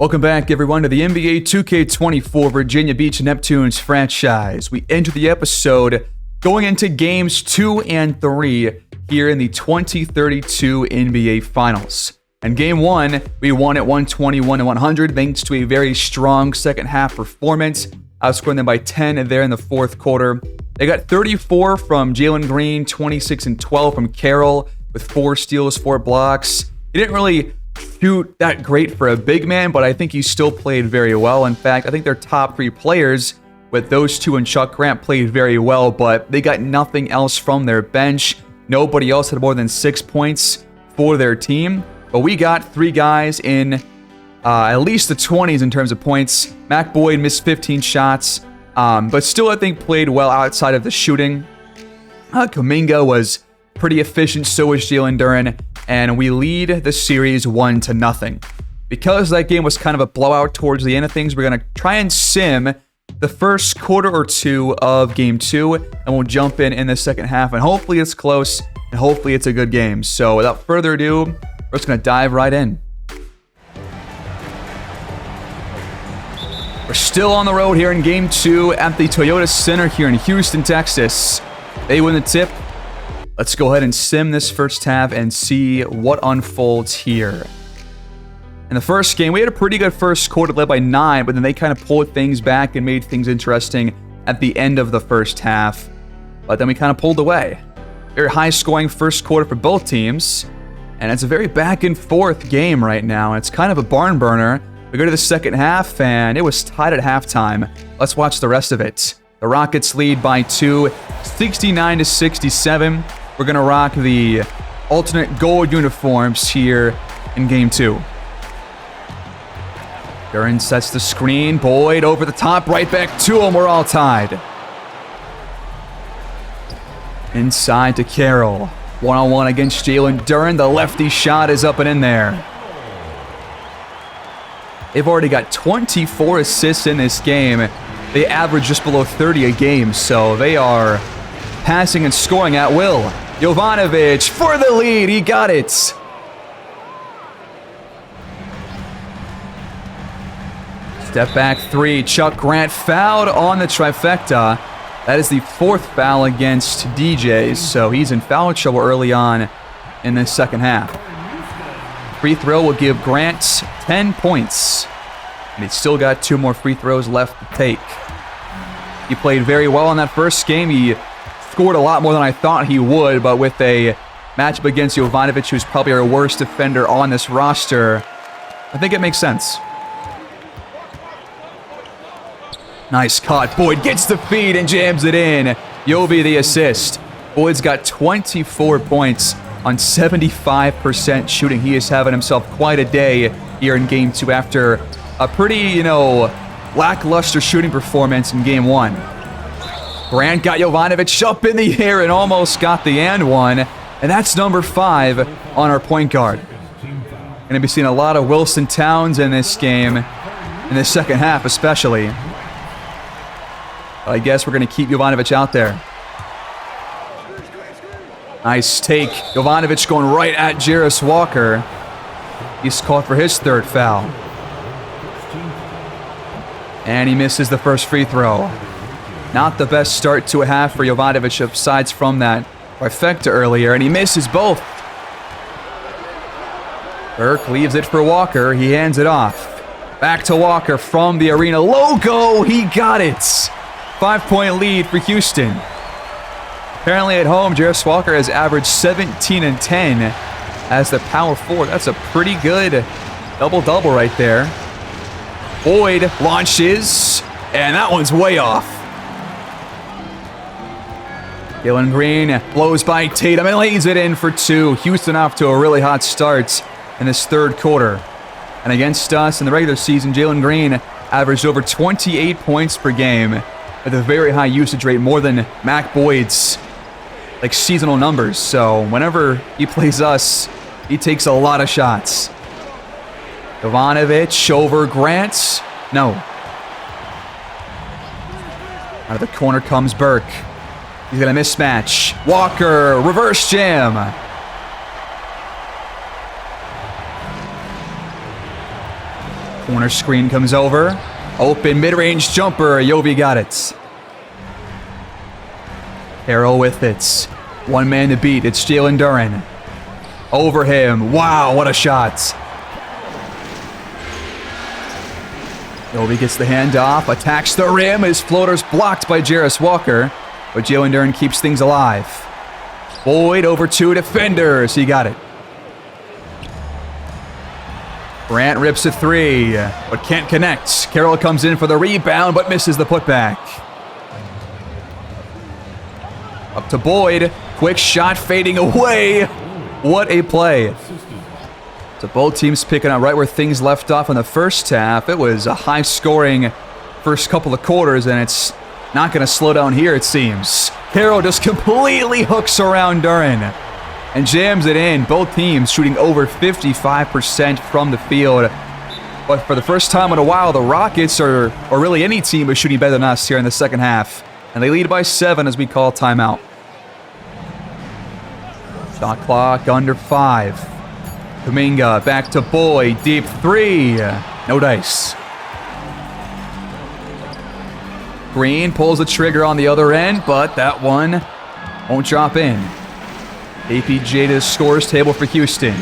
Welcome back, everyone, to the NBA 2K24 Virginia Beach Neptunes franchise. We enter the episode going into games 2 and 3 here in the 2032 NBA Finals. And game 1, we won at 121-100 thanks to a very strong second half performance, outscoring them by 10 there in the fourth quarter. They got 34 from Jalen Green, 26 and 12 from Carroll with 4 steals, 4 blocks. He didn't really shoot that great for a big man, but I think he still played very well. In fact, I think their top 3 players, with those 2 and Chuck Grant, played very well, but they got nothing else from their bench. Nobody else had more than 6 points for their team, but we got 3 guys in at least the 20s in terms of points. Mac Boyd missed 15 shots, but still I think played well outside of the shooting. Kuminga was pretty efficient, so was Jalen Duren, and we lead the series 1-0. Because that game was kind of a blowout towards the end of things, we're going to try and sim the first quarter or 2 of game 2, and we'll jump in the second half, and hopefully it's close, and hopefully it's a good game. So without further ado, we're just going to dive right in. We're still on the road here in game 2 at the Toyota Center here in Houston, Texas. They win the tip. Let's go ahead and sim this first half and see what unfolds here. In the first game, we had a pretty good first quarter led by 9, but then they kind of pulled things back and made things interesting at the end of the first half. But then we kind of pulled away. Very high-scoring first quarter for both teams, and it's a very back-and-forth game right now. It's kind of a barn burner. We go to the second half, and it was tied at halftime. Let's watch the rest of it. The Rockets lead by 2, 69-67. We're going to rock the alternate gold uniforms here in game 2. Duren sets the screen. Boyd over the top, right back to him. We're all tied. Inside to Carroll. One-on-one against Jalen Duren. The lefty shot is up and in there. They've already got 24 assists in this game. They average just below 30 a game, so they are passing and scoring at will. Jovanovic for the lead. He got it. Step back 3. Chuck Grant fouled on the trifecta. That is the 4th foul against DJ, so he's in foul trouble early on in the second half. Free throw will give Grant 10 points. And he's still got 2 more free throws left to take. He played very well in that first game. He scored a lot more than I thought he would, but with a matchup against Jovanovic, who's probably our worst defender on this roster, I think it makes sense. Nice cut. Boyd gets the feed and jams it in. Jovi the assist. Boyd's got 24 points on 75% shooting. He is having himself quite a day here in game 2 after a pretty, lackluster shooting performance in game 1. Grant got Jovanovic up in the air and almost got the and one. And that's number 5 on our point guard. Going to be seeing a lot of Wilson Towns in this game, in the second half especially. But I guess we're going to keep Jovanovic out there. Nice take. Jovanovic going right at Jarris Walker. He's called for his 3rd foul. And he misses the first free throw. Not the best start to a half for Jovanovic aside from that trifecta earlier, and he misses both. Burke leaves it for Walker. He hands it off. Back to Walker from the arena logo. He got it. 5-point lead for Houston. Apparently at home, Jarris Walker has averaged 17 and 10 as the power forward. That's a pretty good double-double right there. Boyd launches, and that one's way off. Jalen Green blows by Tatum and lays it in for 2. Houston off to a really hot start in this third quarter. And against us in the regular season, Jalen Green averaged over 28 points per game with a very high usage rate, more than Mac Boyd's seasonal numbers. So whenever he plays us, he takes a lot of shots. Jovanovic over Grant. No. Out of the corner comes Burke. He's got a mismatch. Walker, reverse jam. Corner screen comes over. Open mid-range jumper. Yovi got it. Harrell with it. One man to beat. It's Jalen Duren. Over him. Wow, what a shot. Yovi gets the handoff. Attacks the rim. His floater's blocked by Jarris Walker. But Jalen Duren keeps things alive. Boyd over 2 defenders. He got it. Grant rips a 3, but can't connect. Carroll comes in for the rebound, but misses the putback. Up to Boyd. Quick shot fading away. What a play. So both teams picking up right where things left off in the first half. It was a high-scoring first couple of quarters, and it's not going to slow down here, it seems. Carroll just completely hooks around Duren and jams it in. Both teams shooting over 55% from the field. But for the first time in a while, the Rockets, or really any team, is shooting better than us here in the second half. And they lead by 7 as we call timeout. Shot clock under 5. Kuminga back to Boyd. Deep 3. No dice. Green pulls the trigger on the other end, but that one won't drop in. APJ to the scores table for Houston.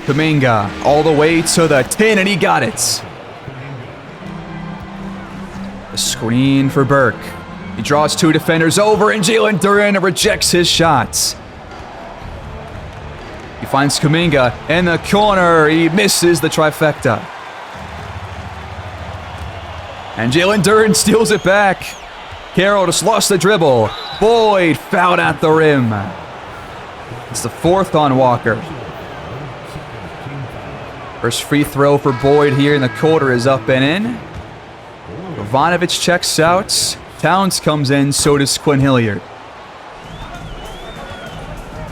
Kuminga all the way to the 10, and he got it. The screen for Burke. He draws 2 defenders over, and Jalen Duren rejects his shots. He finds Kuminga in the corner. He misses the trifecta. And Jalen Duren steals it back. Carroll just lost the dribble. Boyd fouled at the rim. It's the 4th on Walker. First free throw for Boyd here in the quarter is up and in. Jovanovic checks out. Towns comes in, so does Quinn Hilliard.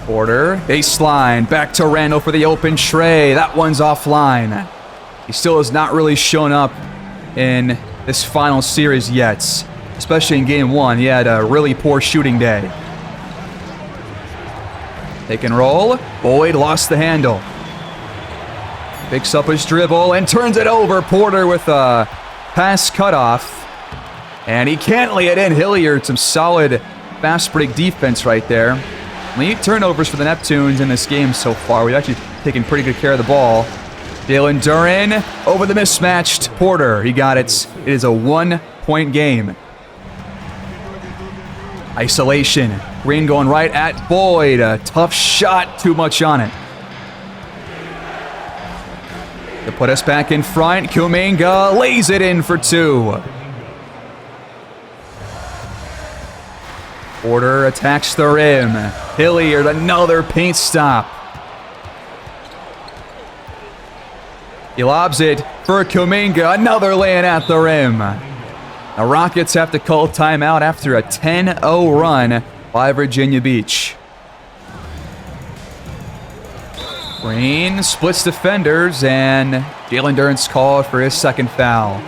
Porter, baseline, back to Randall for the open tray. That one's offline. He still has not really shown up in this final series yet, especially in game 1. He had a really poor shooting day. Take and roll. Boyd lost the handle. Picks up his dribble and turns it over. Porter with a pass cutoff. And he can't lay it in. Hilliard, some solid fast break defense right there. 8 turnovers for the Neptunes in this game so far. We've actually taken pretty good care of the ball. Jalen Duren over the mismatched Porter. He got it. It is a 1-point game. Isolation. Green going right at Boyd. A tough shot. Too much on it. To put us back in front, Kuminga lays it in for 2. Porter attacks the rim. Hilliard, another paint stop. He lobs it for Kuminga. Another laying at the rim. The Rockets have to call timeout after a 10-0 run by Virginia Beach. Green splits defenders, and Jalen Duren's called for his second foul.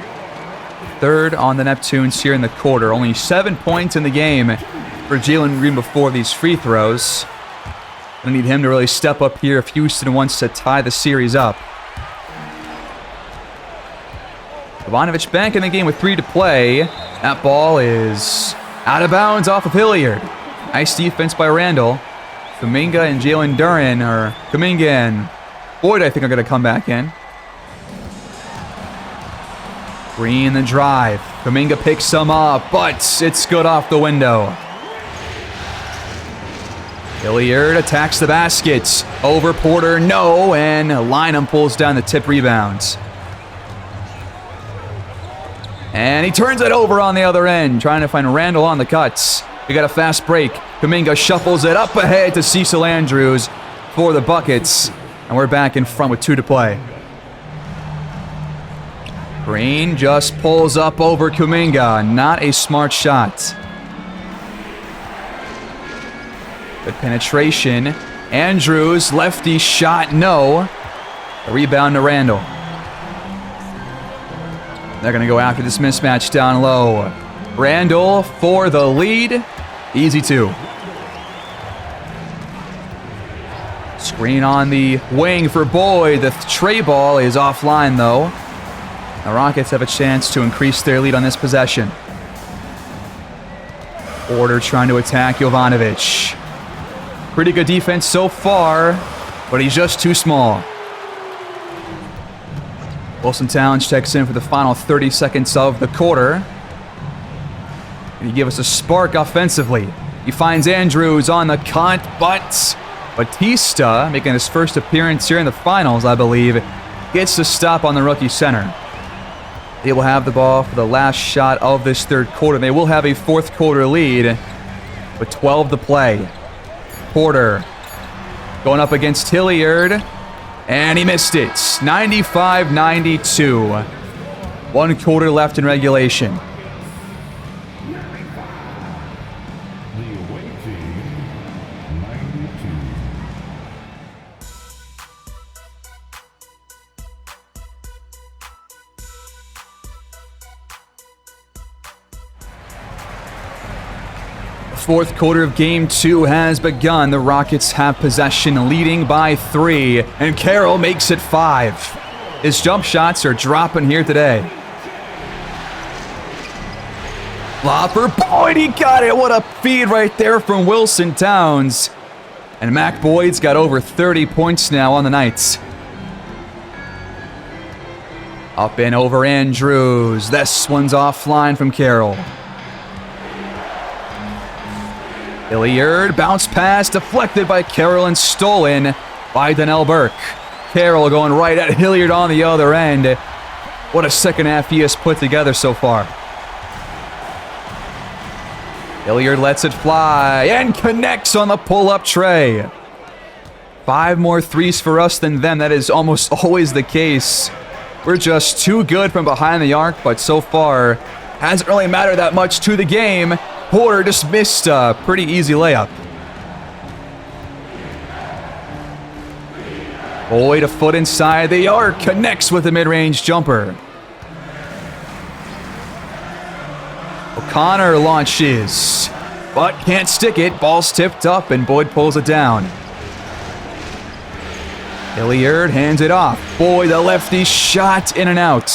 3rd on the Neptunes here in the quarter. Only 7 points in the game for Jalen Green before these free throws. Gonna need him to really step up here if Houston wants to tie the series up. Jovanovic back in the game with 3 to play. That ball is out of bounds off of Hilliard. Nice defense by Randall. Kuminga and Jalen Duren, or Kuminga and Boyd, I think, are going to come back in. Green the drive. Kuminga picks some up, but it's good off the window. Hilliard attacks the basket. Over Porter, no, and Lynham pulls down the tip rebound. And he turns it over on the other end, trying to find Randall on the cuts. We got a fast break. Kuminga shuffles it up ahead to Cecil Andrews for the buckets. And we're back in front with 2 to play. Green just pulls up over Kuminga. Not a smart shot. Good penetration. Andrews, lefty shot, no. A rebound to Randall. They're going to go after this mismatch down low. Randall for the lead. Easy 2. Screen on the wing for Boyd. The tray ball is offline, though. The Rockets have a chance to increase their lead on this possession. Porter trying to attack Jovanovic. Pretty good defense so far, but he's just too small. Wilson Towns checks in for the final 30 seconds of the quarter. And he gives us a spark offensively. He finds Andrews on the cut, but Batista, making his first appearance here in the finals, I believe, gets the stop on the rookie center. They will have the ball for the last shot of this third quarter. They will have a fourth quarter lead with 12 to play. Porter going up against Hilliard, and he missed it. 95-92. 1 quarter left in regulation. Fourth quarter of Game 2 has begun. The Rockets have possession, leading by 3, and Carroll makes it 5. His jump shots are dropping here today. Flopper, Boyd, he got it! What a feed right there from Wilson Towns. And Mac Boyd's got over 30 points now on the night. Up and over Andrews. This one's offline from Carroll. Hilliard, bounce pass, deflected by Carroll and stolen by Donnell Burke. Carroll going right at Hilliard on the other end. What a second half he has put together so far. Hilliard lets it fly and connects on the pull-up tray. 5 more threes for us than them. That is almost always the case. We're just too good from behind the arc, but so far hasn't really mattered that much to the game. Porter just missed a pretty easy layup. Boyd a foot inside the arc, connects with a mid-range jumper. O'Connor launches, but can't stick it. Ball's tipped up and Boyd pulls it down. Hilliard hands it off. Boyd, the lefty shot in and out.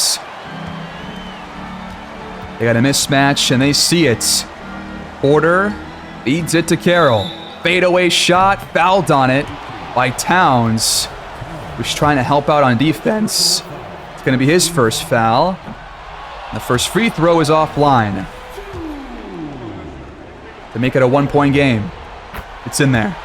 They got a mismatch and they see it. Porter feeds it to Carroll. Fadeaway shot, fouled on it by Towns, who's trying to help out on defense. It's going to be his first foul. The first free throw is offline to make it a 1-point game. It's in there.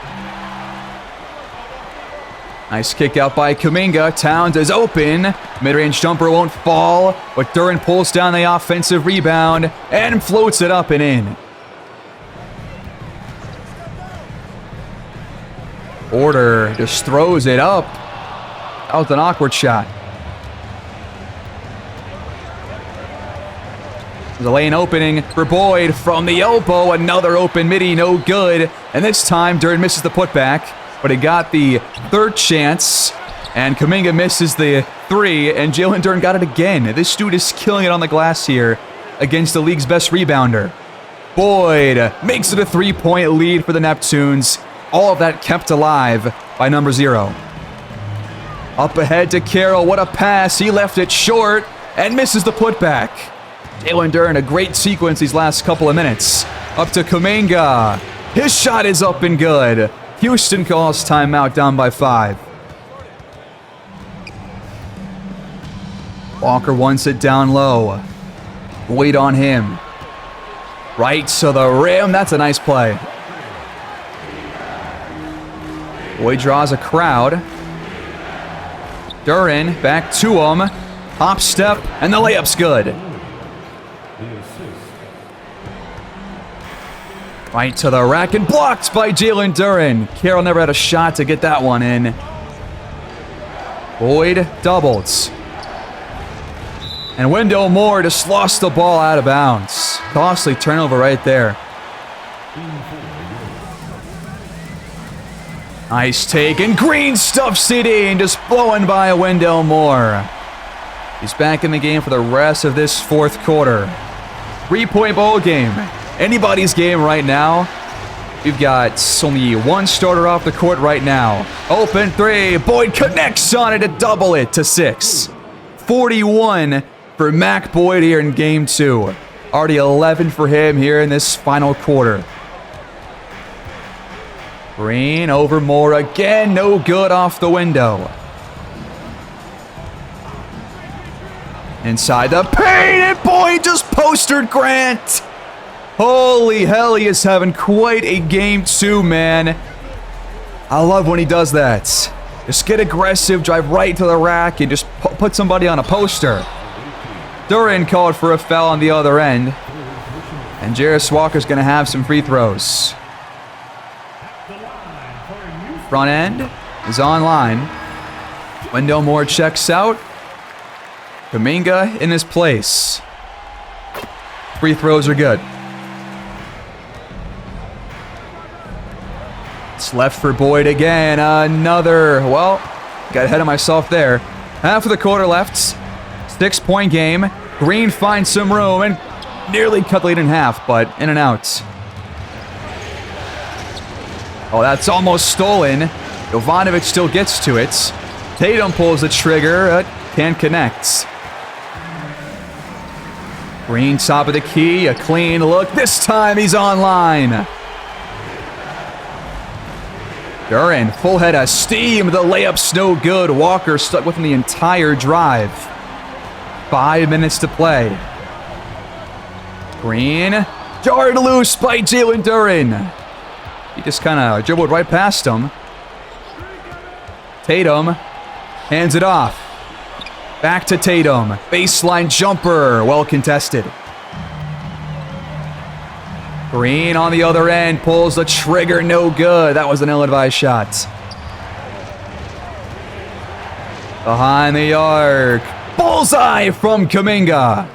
Nice kick out by Kuminga. Towns is open. Mid-range jumper won't fall, but Duran pulls down the offensive rebound and floats it up and in. Porter just throws it up. That was an awkward shot. There's a lane opening for Boyd from the elbow. Another open midi, no good. And this time, Duran misses the putback, but he got the third chance. And Kuminga misses the 3, and Jalen Duran got it again. This dude is killing it on the glass here against the league's best rebounder. Boyd makes it a 3-point lead for the Neptunes. All of that kept alive by number 0. Up ahead to Carroll. What a pass. He left it short and misses the putback. Jalen Duran, a great sequence these last couple of minutes. Up to Kuminga. His shot is up and good. Houston calls timeout, down by 5. Walker wants it down low. Wait on him. Right to the rim. That's a nice play. Boyd draws a crowd. Duran back to him. Hop step, and the layup's good. Right to the rack and blocked by Jalen Duran. Carroll never had a shot to get that one in. Boyd doubles. And Wendell Moore just lost the ball out of bounds. Costly turnover right there. Nice take, and Green stuffs it in, just blowing by Wendell Moore. He's back in the game for the rest of this fourth quarter. 3-point ball game. Anybody's game right now. We've got only one starter off the court right now. Open 3. Boyd connects on it to double it to 6. 41 for for Mac Boyd here in game 2. Already 11 for him here in this final quarter. Green over Moore again. No good off the window. Inside the paint, and Boyd just postered Grant. Holy hell, he is having quite a game 2, man. I love when he does that. Just get aggressive, drive right to the rack, and just put somebody on a poster. Duran called for a foul on the other end. And Jarris Walker's going to have some free throws. Front end is online. Wendell Moore checks out. Kuminga in his place. Free throws are good. It's left for Boyd again. Another, well, got ahead of myself there. Half of the quarter left. 6-point game. Green finds some room and nearly cut the lead in half, but in and out. Oh, that's almost stolen. Jovanovic still gets to it. Tatum pulls the trigger. Can't connect. Green top of the key. A clean look. This time he's online. Duran, full head of steam. The layup's no good. Walker stuck with him the entire drive. 5 minutes to play. Green. Jarred loose by Jalen Duran. He just kind of dribbled right past him. Tatum hands it off. Back to Tatum. Baseline jumper. Well contested. Green on the other end. Pulls the trigger. No good. That was an ill-advised shot. Behind the arc. Bullseye from Kuminga.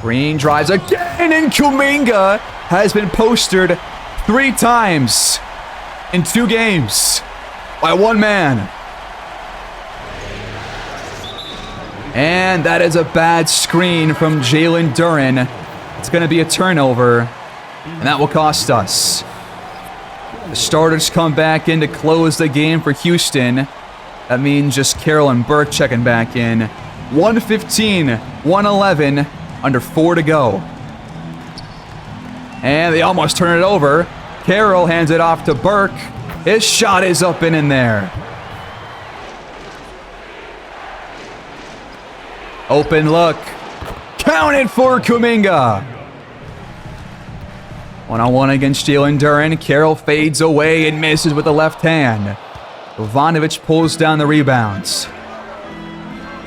Green drives again, and Kuminga has been postered 3 times in 2 games by one man. And that is a bad screen from Jalen Duran. It's going to be a turnover, and that will cost us. The starters come back in to close the game for Houston. That means just Carroll and Burke checking back in. 115, 111, under 4 to go. And they almost turn it over. Carroll hands it off to Burke. His shot is up and in there. Open look. Counted for Kuminga. 1-on-1 against Jalen Duran. Carroll fades away and misses with the left hand. Jovanovic pulls down the rebounds.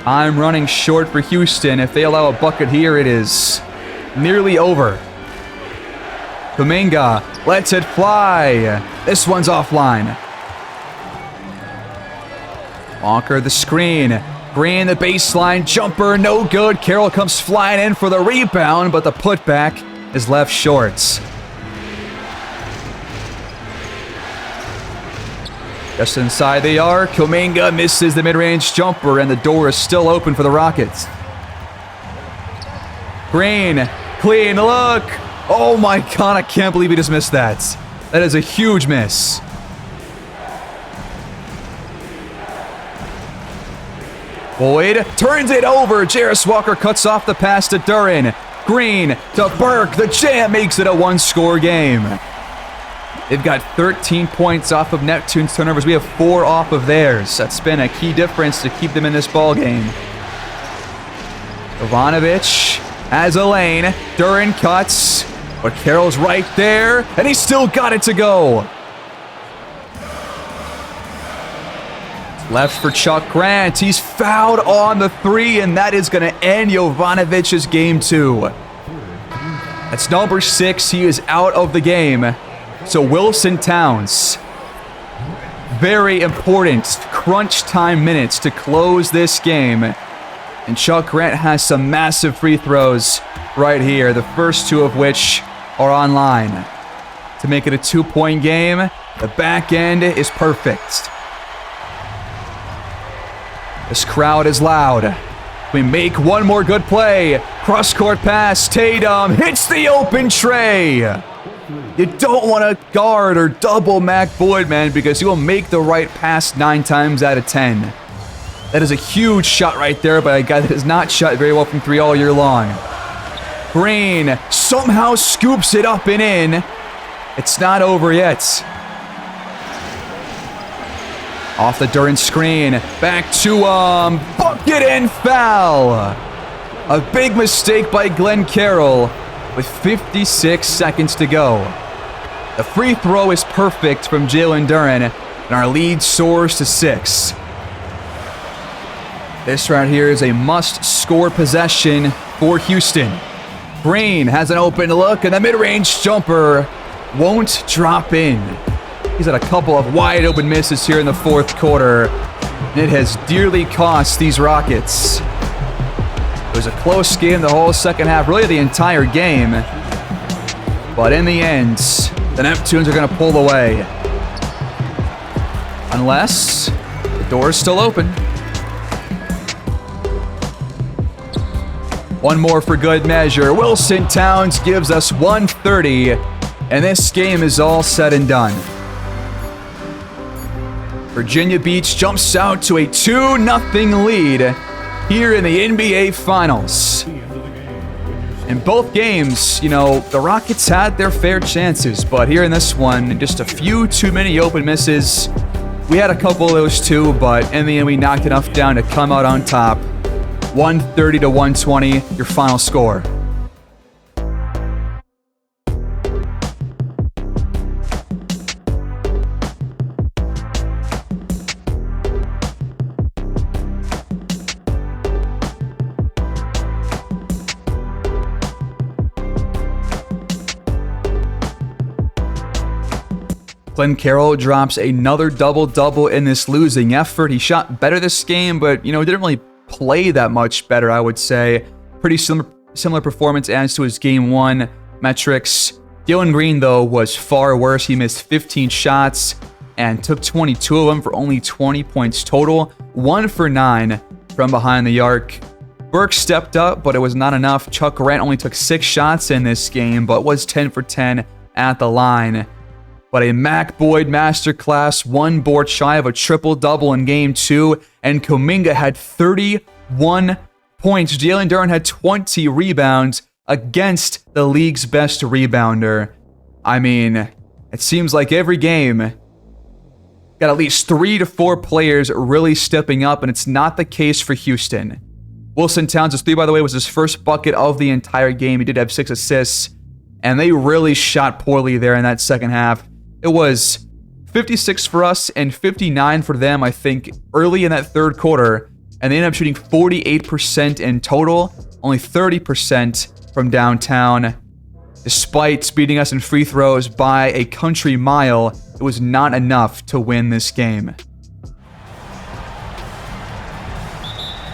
I'm running short for Houston. If they allow a bucket here, it is nearly over. Kuminga lets it fly. This one's offline. Walker the screen. Green the baseline jumper, no good. Carroll comes flying in for the rebound, but the putback is left short. Just inside the arc, Kuminga misses the mid-range jumper, and the door is still open for the Rockets. Green, clean look. Oh my God, I can't believe he just missed that. That is a huge miss. Boyd turns it over. Jarris Walker cuts off the pass to Duran. Green to Burke. The jam makes it a 1-score game. They've got 13 points off of Neptune's turnovers. We have 4 off of theirs. That's been a key difference to keep them in this ball game. Jovanovic has a lane. Duran cuts, but Carroll's right there, and he's still got it to go. Left for Chuck Grant. He's fouled on the 3, and that is going to end Jovanovic's game 2. That's number 6. He is out of the game. So Wilson Towns, very important crunch time minutes to close this game. And Chuck Grant has some massive free throws right here, the first 2 of which are online. To make it a 2-point game, the back end is perfect. This crowd is loud. We make one more good play. Cross-court pass. Tatum hits the open tray. You don't want to guard or double Mac Boyd, man, because he will make the right pass 9 times out of 10. That is a huge shot right there by a guy that has not shot very well from 3 all year long. Green somehow scoops it up and in. It's not over yet. Off the Duran screen. Back to bucket and foul. A big mistake by Glenn Carroll with 56 seconds to go. The free throw is perfect from Jalen Duran, and our lead soars to 6. This right here is a must-score possession for Houston. Green has an open look, and the mid-range jumper won't drop in. He's had a couple of wide-open misses here in the fourth quarter, and it has dearly cost these Rockets. It was a close game the whole second half, really the entire game. But in the end, the Neptunes are going to pull away. Unless the door is still open. One more for good measure. Wilson Towns gives us 130, and this game is all said and done. Virginia Beach jumps out to a 2-0 lead here in the NBA Finals. In both games, you know, the Rockets had their fair chances, but here in this one, just a few too many open misses. We had a couple of those too, but in the end, we knocked enough down to come out on top. 130 to 120, your final score. Glenn Carroll drops another double-double in this losing effort. He shot better this game, but, you know, didn't really play that much better, I would say. Pretty similar performance as to his Game 1 metrics. Dylan Green, though, was far worse. He missed 15 shots and took 22 of them for only 20 points total. 1 for 9 from behind the arc. Burke stepped up, but it was not enough. Chuck Grant only took 6 shots in this game, but was 10 for 10 at the line. But a Mac Boyd masterclass, 1 board shy of a triple-double in Game 2, and Kuminga had 31 points. Jalen Duran had 20 rebounds against the league's best rebounder. I mean, it seems like every game got at least 3 to 4 players really stepping up, and it's not the case for Houston. Wilson Towns' 3, by the way, was his first bucket of the entire game. He did have 6 assists, and they really shot poorly there in that second half. It was 56 for us and 59 for them, I think, early in that third quarter. And they ended up shooting 48% in total, only 30% from downtown. Despite beating us in free throws by a country mile, it was not enough to win this game.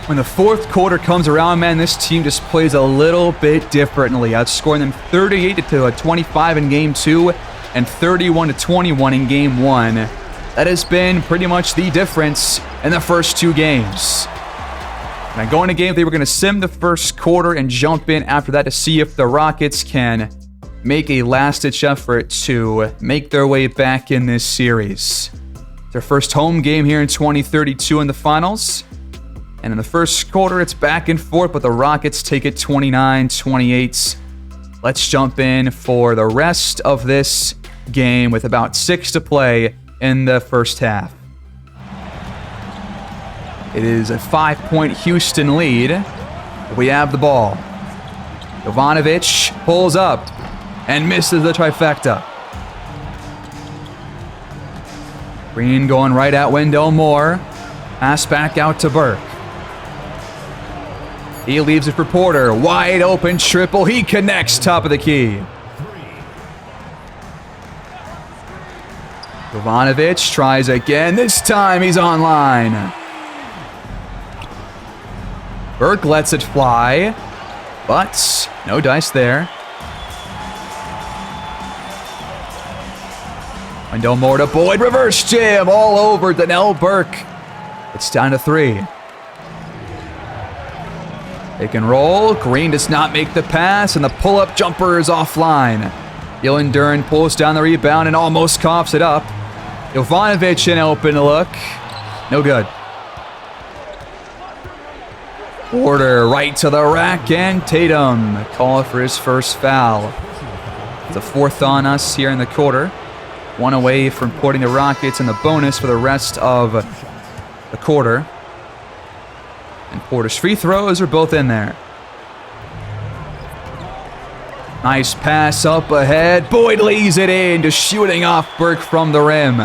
When the fourth quarter comes around, man, this team just plays a little bit differently, outscoring them 38 to 25 in Game 2. And 31 to 21 in Game 1. That has been pretty much the difference in the first 2 games. Now going to Game 3, we're going to sim the first quarter and jump in after that to see if the Rockets can make a last-ditch effort to make their way back in this series. It's their first home game here in 2032 in the finals. And in the first quarter, it's back and forth, but the Rockets take it 29-28. Let's jump in for the rest of this game with about 6 to play in the first half. It is a 5-point Houston lead. We have the ball. Jovanovic pulls up and misses the trifecta. Green going right at Wendell Moore. Pass back out to Burke. He leaves it for Porter. Wide open triple. He connects top of the key. Jovanovic tries again. This time he's online. Burke lets it fly, but no dice there. Wendell Moore to Boyd. Reverse jam all over Donnell Burke. It's down to 3. Pick and roll. Green does not make the pass, and the pull-up jumper is offline. Jalen Duran pulls down the rebound and almost coughs it up. Jovanovic in open look. No good. Porter right to the rack, and Tatum call for his first foul. The fourth on us here in the quarter. One away from putting the Rockets in the bonus for the rest of the quarter. And Porter's free throws are both in there. Nice pass up ahead. Boyd lays it in, just shooting off Burke from the rim.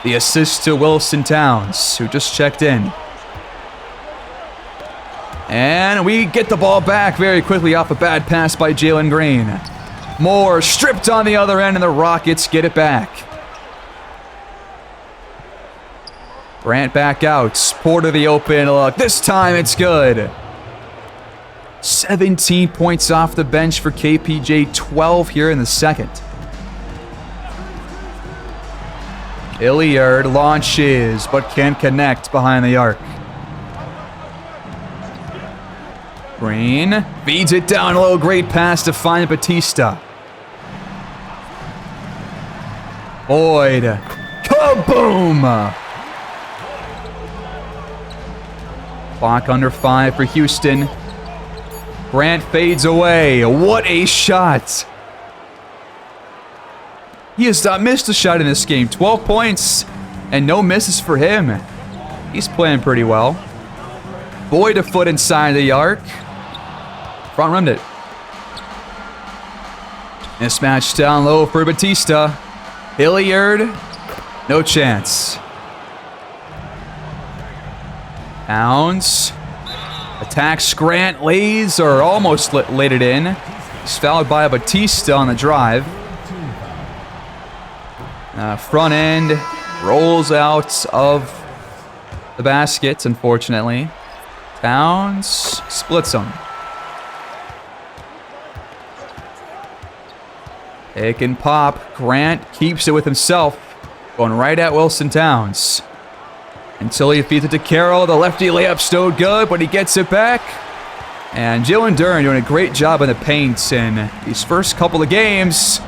The assist to Wilson Towns, who just checked in. And we get the ball back very quickly off a bad pass by Jalen Green. Moore stripped on the other end, and the Rockets get it back. Grant back out. Porter the open look. This time it's good. 17 points off the bench for KPJ, 12 here in the second. Hilliard launches, but can't connect behind the arc. Green feeds it down low. Great pass to find Batista. Boyd. Kaboom! Clock under 5 for Houston. Grant fades away. What a shot. He has not missed a shot in this game. 12 points and no misses for him. He's playing pretty well. Boyd a foot inside the arc. Front rimmed it. Mismatch down low for Batista. Hilliard, no chance. Towns attacks Grant, lays or almost laid it in. He's fouled by Batista on the drive. Front end rolls out of the basket, unfortunately. Towns splits him. Pick and pop. Grant keeps it with himself. Going right at Wilson Towns. Until he feeds it to Carroll. The lefty layup's no good, but he gets it back. And Jalen Duren doing a great job in the paint in these first couple of games.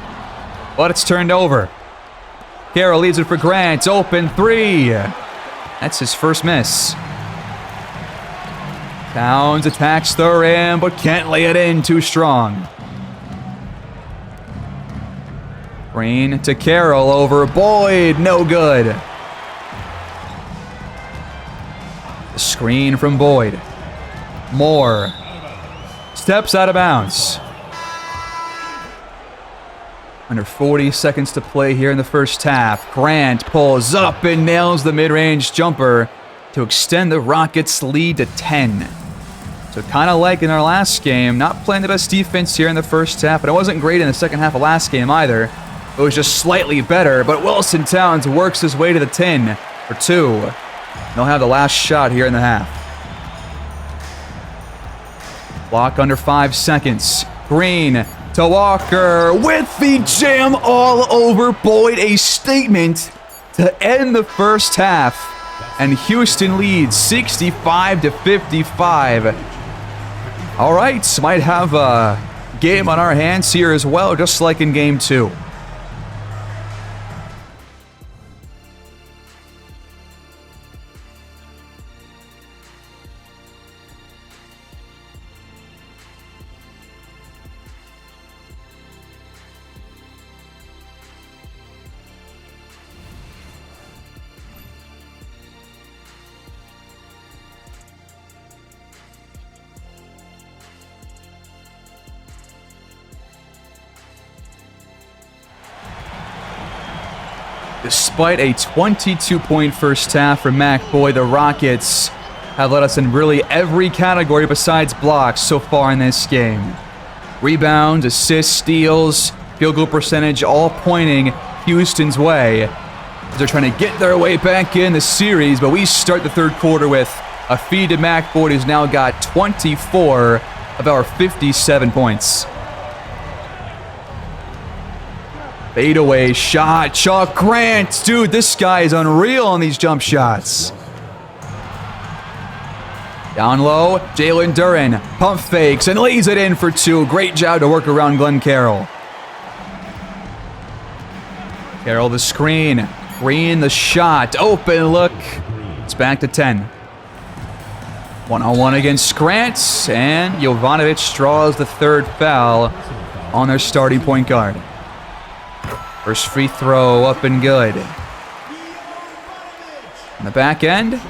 But it's turned over. Carroll leaves it for Grant. Open three. That's his first miss. Towns attacks the rim, but can't lay it in too strong. Green to Carroll over Boyd. No good. The screen from Boyd. Moore steps out of bounds. Under 40 seconds to play here in the first half. Grant pulls up and nails the mid-range jumper to extend the Rockets' lead to 10. So kind of like in our last game, not playing the best defense here in the first half, but it wasn't great in the second half of last game either. It was just slightly better, but Wilson Towns works his way to the 10 for 2. They'll have the last shot here in the half. Clock under 5 seconds. Green to Walker with the jam all over Boyd. A statement to end the first half. And Houston leads 65-55. All right, might have a game on our hands here as well, just like in game 2. Despite a 22-point first half for Mac Boyd, the Rockets have led us in really every category besides blocks so far in this game. Rebounds, assists, steals, field goal percentage, all pointing Houston's way. They're trying to get their way back in the series, but we start the third quarter with a feed to Mac Boyd, who's now got 24 of our 57 points. Fadeaway shot. Chalk Grant. Dude, this guy is unreal on these jump shots. Down low, Jalen Duren pump fakes and lays it in for 2. Great job to work around Glenn Carroll. Carroll the screen. Green the shot. Open look. It's back to 10. 1-on-1 against Grant, and Jovanovic draws the third foul on their starting point guard. First free throw up and good. And the back end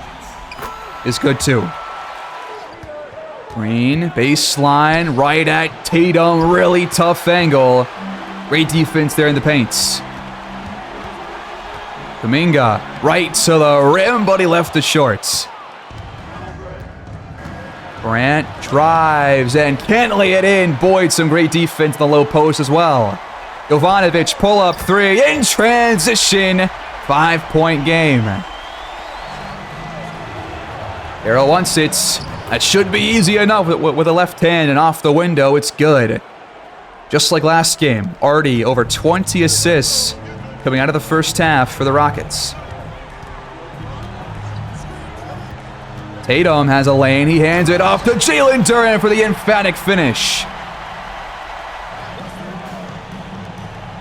is good too. Green, baseline, right at Tatum, really tough angle. Great defense there in the paints. Kuminga, right to the rim, but he left the shorts. Grant drives and can't lay it in. Boyd, some great defense in the low post as well. Jovanovic, pull up three in transition. 5-point game. Arrow wants it. That should be easy enough with a left hand and off the window. It's good. Just like last game, already over 20 assists coming out of the first half for the Rockets. Tatum has a lane. He hands it off to Jalen Duren for the emphatic finish.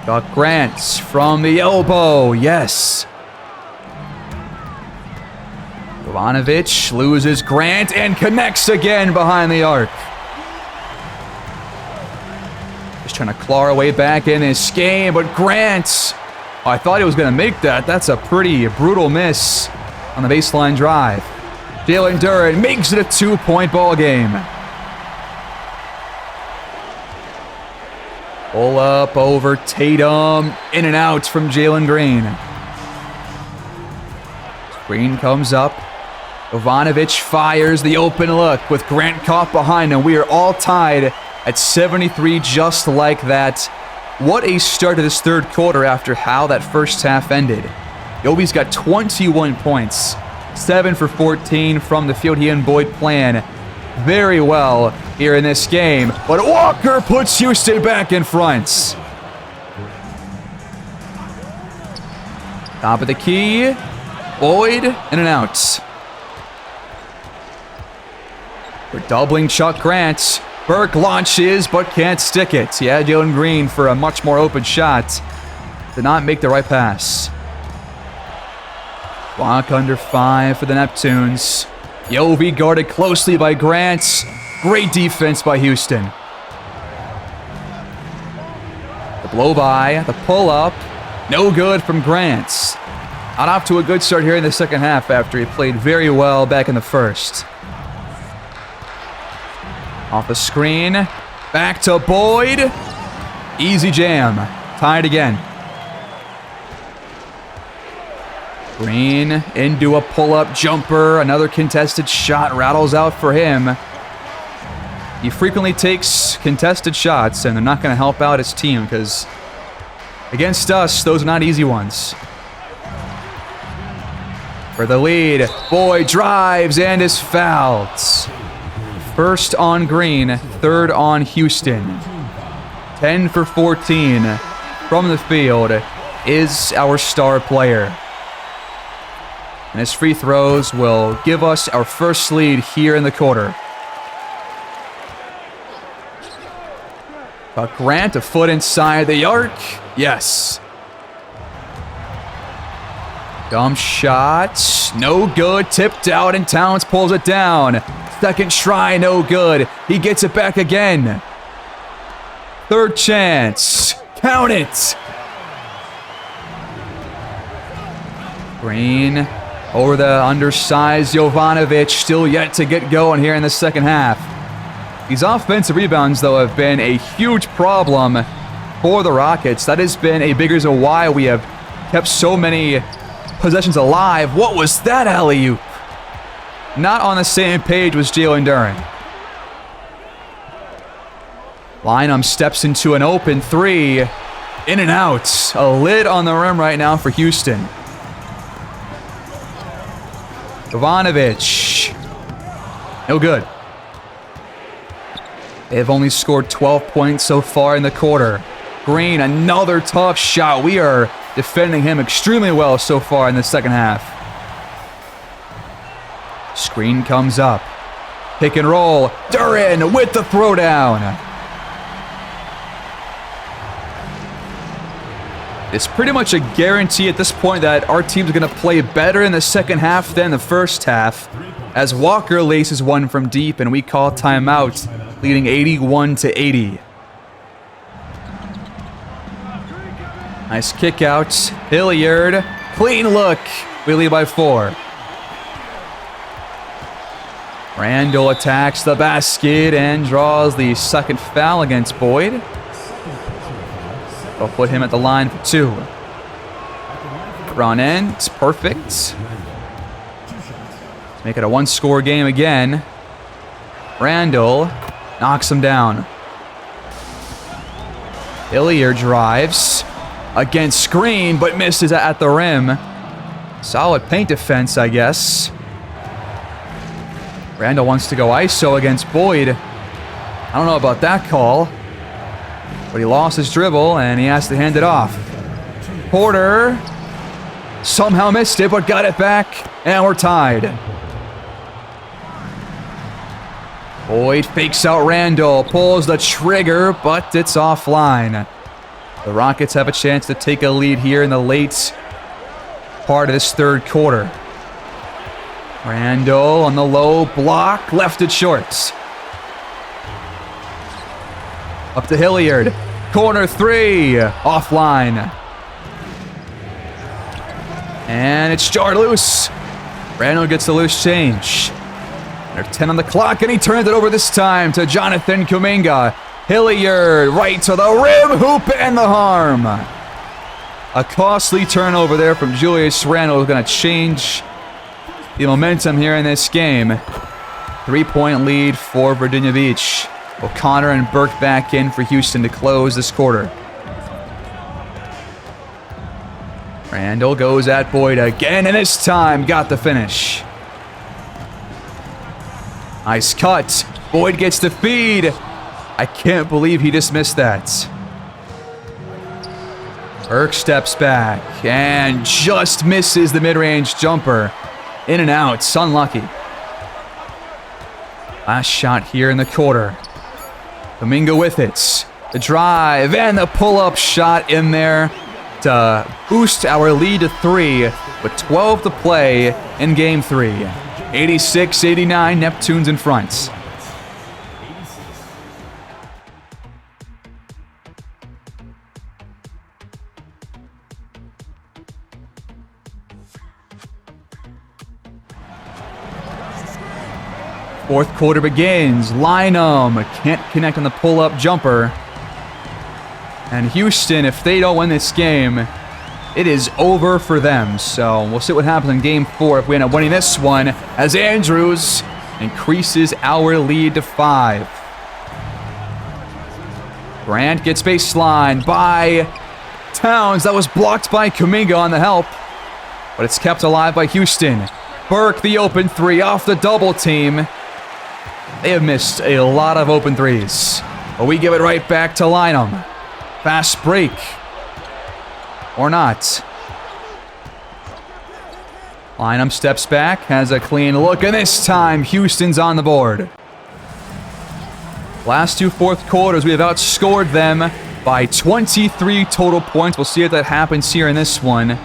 Got Grant from the elbow. Yes. Jovanovic loses Grant and connects again behind the arc. Just trying to claw our way back in this game, but Grant, I thought he was going to make that. That's a pretty brutal miss on the baseline drive. Jalen Duren makes it a 2-point ball game. Pull up over Tatum. In and out from Jalen Green. Green comes up. Jovanovic fires the open look with Grant caught behind him. We are all tied at 73 just like that. What a start to this third quarter after how that first half ended. Yobi's got 21 points. 7 for 14 from the field. He and Boyd playing very well here in this game. But Walker puts Houston back in front. Top of the key. Boyd in and out. We're doubling Chuck Grant. Burke launches but can't stick it. Yeah, Jalen Green for a much more open shot. Did not make the right pass. Clock under 5 for the Neptunes. Yovi guarded closely by Grant. Great defense by Houston. The blow by, the pull up. No good from Grant. Not off to a good start here in the second half after he played very well back in the first. Off the screen. Back to Boyd. Easy jam. Tied again. Green into a pull-up jumper. Another contested shot rattles out for him. He frequently takes contested shots, and they're not going to help out his team because against us, those are not easy ones. For the lead, Boyd drives and is fouled. First on Green, third on Houston. 10 for 14 from the field is our star player. And his free throws will give us our first lead here in the quarter. But Grant, a foot inside the arc. Yes. Dumb shot. No good. Tipped out and Towns pulls it down. Second try, no good. He gets it back again. Third chance. Count it. Green over the undersized Jovanovic. Still yet to get going here in the second half. These offensive rebounds, though, have been a huge problem for the Rockets. That has been a big reason why we have kept so many possessions alive. What was that alley-oop? Not on the same page was Jalen Duren. Lynham steps into an open three. In and out. A lid on the rim right now for Houston. Jovanovic. No good. They have only scored 12 points so far in the quarter. Green, another tough shot. We are defending him extremely well so far in the second half. Screen comes up. Pick and roll. Duren with the throwdown. It's pretty much a guarantee at this point that our team's going to play better in the second half than the first half, as Walker laces one from deep and we call timeout, leading 81-80. Nice kick out. Hilliard. Clean look. We lead by 4. Randall attacks the basket and draws the second foul against Boyd. They'll put him at the line for 2. Run in. It's perfect. Let's make it a one-score game again. Randall knocks him down. Hilliard drives. Against screen, but misses at the rim. Solid paint defense, I guess. Randall wants to go ISO against Boyd. I don't know about that call. But he lost his dribble, and he has to hand it off. Porter somehow missed it, but got it back, and we're tied. Boyd fakes out Randall, pulls the trigger, but it's offline. The Rockets have a chance to take a lead here in the late part of this third quarter. Randall on the low block, left it short. Up to Hilliard. Corner 3, offline. And it's jarred loose. Randall gets the loose change. There's 10 on the clock, and he turns it over this time to Jonathan Kuminga. Hilliard right to the rim, hoop, and the harm. A costly turnover there from Julius Randle is going to change the momentum here in this game. 3-point lead for Virginia Beach. O'Connor and Burke back in for Houston to close this quarter. Randall goes at Boyd again, and this time got the finish. Nice cut. Boyd gets the feed. I can't believe he just missed that. Burke steps back and just misses the mid-range jumper. In and out, it's unlucky. Last shot here in the quarter. Kuminga with it. The drive and the pull-up shot in there to boost our lead to 3 with 12 to play in Game 3. 86-89, Neptunes in front. Fourth quarter begins. Lynham can't connect on the pull-up jumper. And Houston, if they don't win this game, it is over for them. So we'll see what happens in Game 4 if we end up winning this one, as Andrews increases our lead to 5. Grant gets baseline by Towns. That was blocked by Kuminga on the help, but it's kept alive by Houston. Burke, the open 3 off the double team. They have missed a lot of open 3s. But we give it right back to Lynham. Fast break. Or not. Lynham steps back, has a clean look, and this time Houston's on the board. Last 2 fourth quarters, we have outscored them by 23 total points. We'll see if that happens here in this one.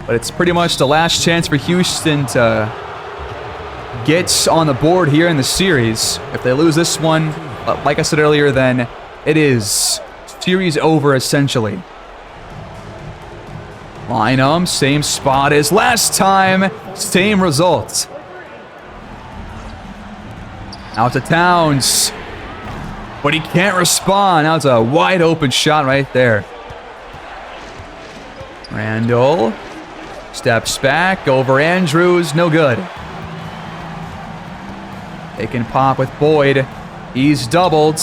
But it's pretty much the last chance for Houston to get on the board here in the series. If they lose this one, like I said earlier, then it is series over essentially. Lynham, same spot as last time, same result. Out to Towns, but he can't respond. Now it's a wide open shot right there. Randall steps back over Andrews, no good. They can pop with Boyd. He's doubled.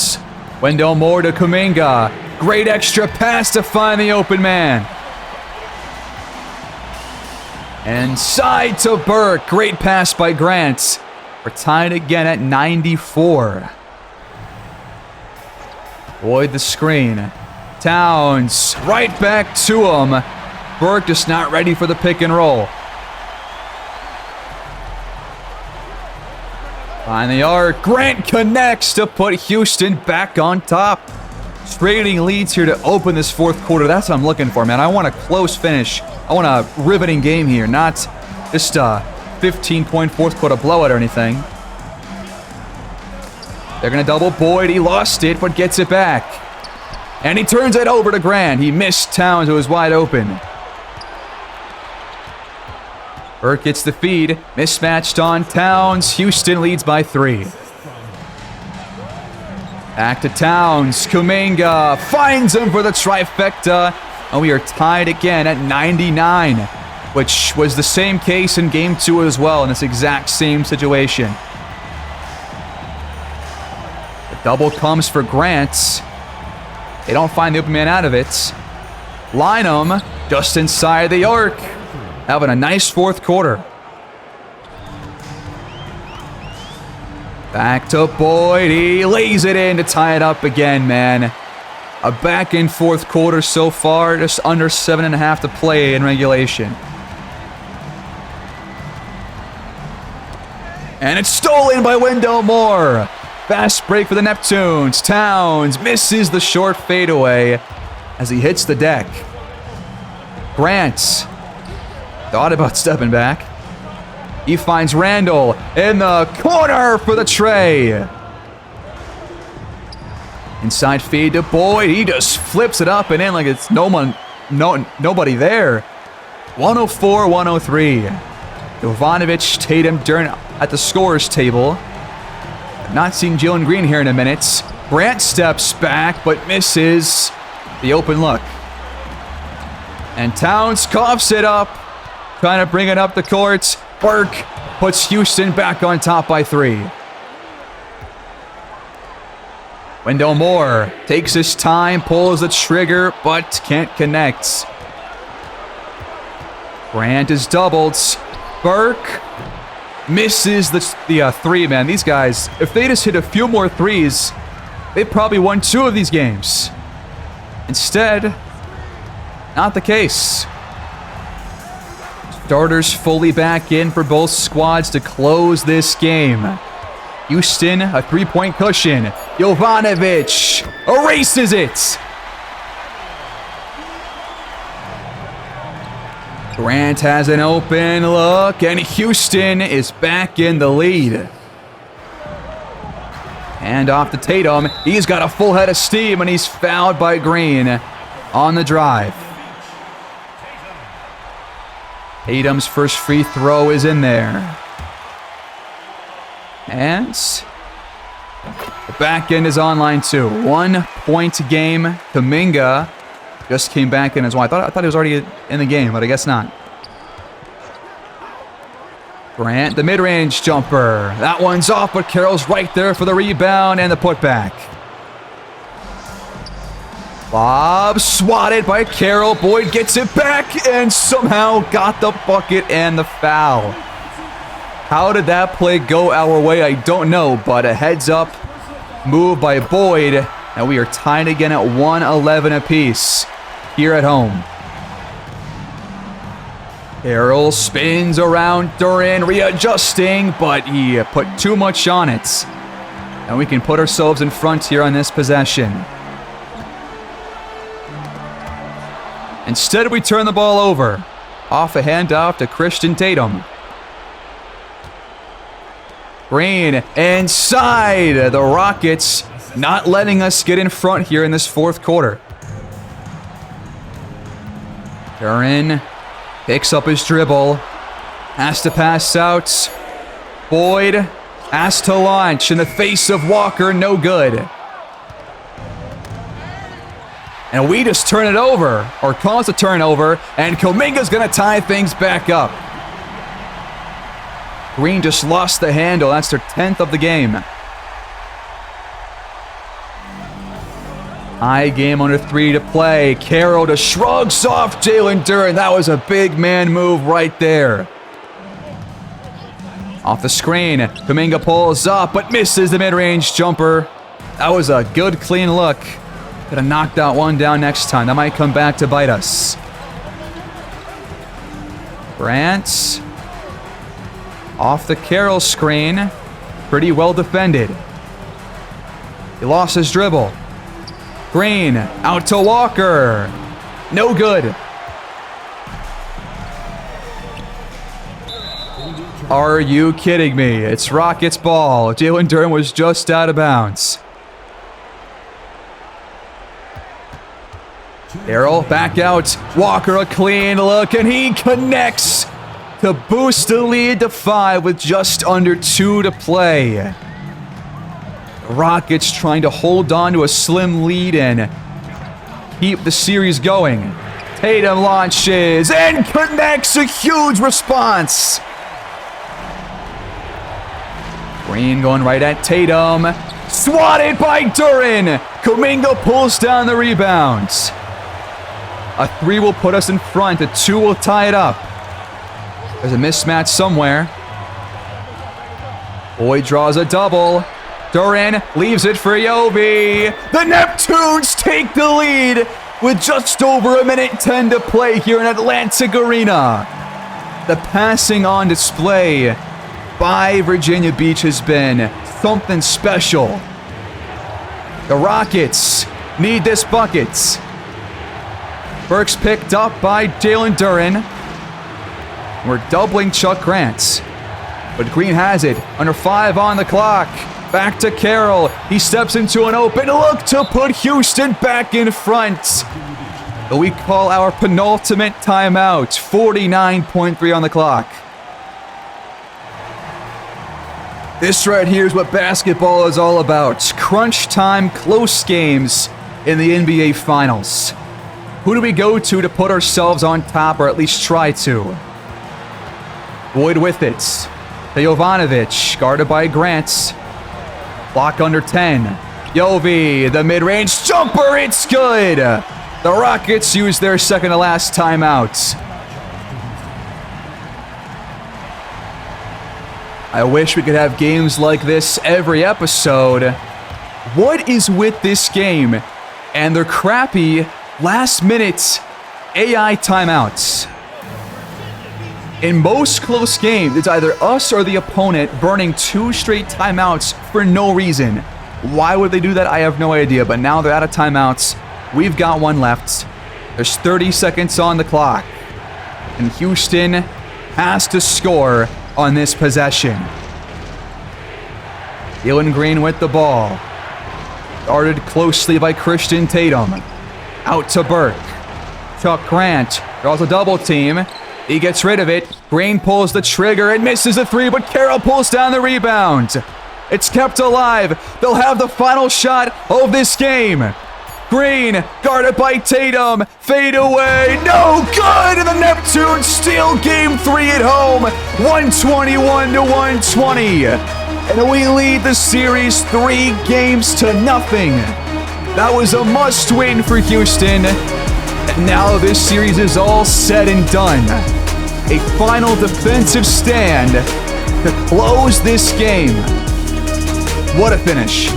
Wendell Moore to Kuminga. Great extra pass to find the open man. And side to Burke. Great pass by Grant. We're tied again at 94. Boyd the screen. Towns right back to him. Burke just not ready for the pick and roll. Behind the arc, Grant connects to put Houston back on top. Straightening leads here to open this fourth quarter. That's what I'm looking for, man. I want a close finish. I want a riveting game here, not just a 15-point fourth quarter blowout or anything. They're going to double Boyd. He lost it, but gets it back. And he turns it over to Grant. He missed Towns, who was wide open. Burke gets the feed. Mismatched on Towns. Houston leads by 3. Back to Towns. Kuminga finds him for the trifecta. And we are tied again at 99, which was the same case in Game 2 as well in this exact same situation. The double comes for Grant. They don't find the open man out of it. Line him just inside the arc. Having a nice fourth quarter. Back to Boyd. He lays it in to tie it up again, man. A back and fourth quarter so far. Just under 7.5 to play in regulation. And it's stolen by Wendell Moore. Fast break for the Neptunes. Towns misses the short fadeaway as he hits the deck. Grant thought about stepping back. He finds Randall in the corner for the tray. Inside feed to Boyd. He just flips it up and in like it's nobody there. 104-103. Jovanovic, Tatum, Dern at the scorers table. Not seeing Jalen Green here in a minute. Grant steps back but misses the open look. And Towns coughs it up. Trying to bring it up the court. Burke puts Houston back on top by 3. Wendell Moore takes his time, pulls the trigger, but can't connect. Grant is doubled. Burke misses the 3, man. These guys, if they just hit a few more threes, they probably won 2 of these games. Instead, not the case. Starters fully back in for both squads to close this game. Houston, a 3-point cushion. Jovanovic erases it. Grant has an open look, and Houston is back in the lead. And off to Tatum. He's got a full head of steam, and he's fouled by Green on the drive. Tatum's first free throw is in there. And the back end is online too. 1-point game. Kuminga just came back in as well. I thought he was already in the game, but I guess not. Grant, the mid-range jumper. That one's off, but Carroll's right there for the rebound and the putback. Lob swatted by Carroll. Boyd gets it back and somehow got the bucket and the foul. How did that play go our way? I don't know, but a heads-up move by Boyd, and we are tied again at 111 apiece here at home. Carroll spins around Duran, readjusting, but he put too much on it. And we can put ourselves in front here on this possession. Instead, we turn the ball over. Off a handoff to Christian Tatum. Green inside. The Rockets not letting us get in front here in this fourth quarter. Duran picks up his dribble. Has to pass out. Boyd has to launch in the face of Walker. No good. And we just turn it over, or cause a turnover, and Kuminga's going to tie things back up. Green just lost the handle. That's their 10th of the game. High game under 3 to play. Carroll just shrugs off Jalen Duren. That was a big man move right there. Off the screen, Kuminga pulls up, but misses the mid-range jumper. That was a good, clean look. Could have knocked that one down next time. That might come back to bite us. Grant. Off the Carroll screen. Pretty well defended. He lost his dribble. Green out to Walker. No good. Are you kidding me? It's Rockets ball. Jalen Duren was just out of bounds. Errol back out. Walker a clean look, and he connects to boost the lead to 5 with just under 2 to play. The Rockets trying to hold on to a slim lead and keep the series going. Tatum launches and connects, a huge response. Green going right at Tatum. Swatted by Duren. Kuminga pulls down the rebounds. A 3 will put us in front. A 2 will tie it up. There's a mismatch somewhere. Boyd draws a double. Duren leaves it for Yobi. The Neptunes take the lead with just over 1:10 to play here in Atlantic Arena. The passing on display by Virginia Beach has been something special. The Rockets need this bucket. Burks picked up by Jalen Duren. We're doubling Chuck Grant. But Green has it. Under 5 on the clock. Back to Carroll. He steps into an open look to put Houston back in front. We call our penultimate timeout. 49.3 on the clock. This right here is what basketball is all about. Crunch time, close games in the NBA Finals. Who do we go to put ourselves on top, or at least try to? Boyd with it. To Jovanovic, guarded by Grant. Block under 10. Yovi, the mid-range jumper, it's good! The Rockets use their second to last timeout. I wish we could have games like this every episode. What is with this game and their crappy last-minute AI timeouts? In most close games, it's either us or the opponent burning 2 straight timeouts for no reason. Why would they do that? I have no idea, but now they're out of timeouts. We've got 1 left. There's 30 seconds on the clock. And Houston has to score on this possession. Jalen Green with the ball. Guarded closely by Christian Tatum. Out to Burke. Chuck Grant draws a double team. He gets rid of it. Green pulls the trigger and misses a 3, but Carroll pulls down the rebound. It's kept alive. They'll have the final shot of this game. Green, guarded by Tatum. Fade away. No good! And the Neptunes steal game 3 at home. 121-120. And we lead the series 3 games to nothing. That was a must-win for Houston. And now this series is all said and done. A final defensive stand to close this game. What a finish.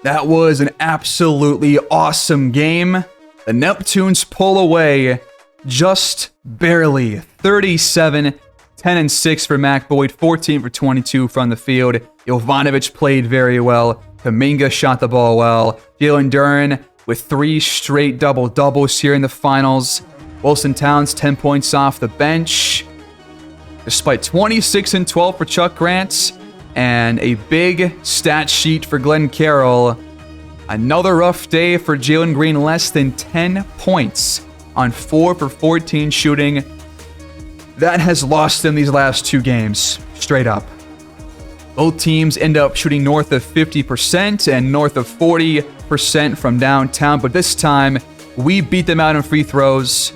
That was an absolutely awesome game. The Neptunes pull away just barely. 37, 10 and 6 for Mac Boyd, 14 for 22 from the field. Jovanovic played very well. Kuminga shot the ball well. Jalen Duren with 3 straight double-doubles here in the finals. Wilson Towns, 10 points off the bench. Despite 26 and 12 for Chuck Grant and a big stat sheet for Glenn Carroll, another rough day for Jalen Green, less than 10 points on 4 for 14 shooting. That has lost them these last 2 games, straight up. Both teams end up shooting north of 50% and north of 40% from downtown, but this time we beat them out in free throws,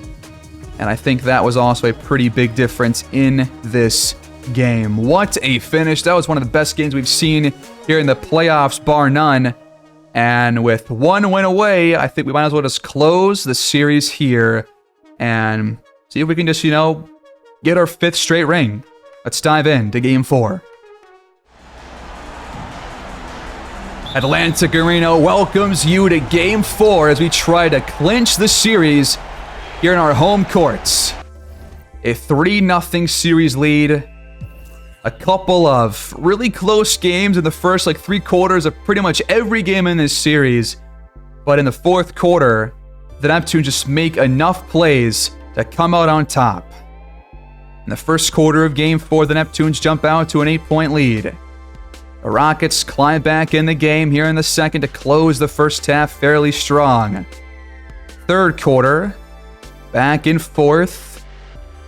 and I think that was also a pretty big difference in this game. What a finish. That was one of the best games we've seen here in the playoffs, bar none. And with 1 win away, I think we might as well just close the series here and see if we can just, get our 5th straight ring. Let's dive into Game 4. Atlantic Arena welcomes you to Game 4 as we try to clinch the series here in our home courts. A 3-0 series lead. A couple of really close games in the first 3 quarters of pretty much every game in this series. But in the fourth quarter, the Neptunes just make enough plays to come out on top. In the first quarter of Game 4, the Neptunes jump out to an 8-point lead. The Rockets climb back in the game here in the second to close the first half fairly strong. Third quarter, back and forth.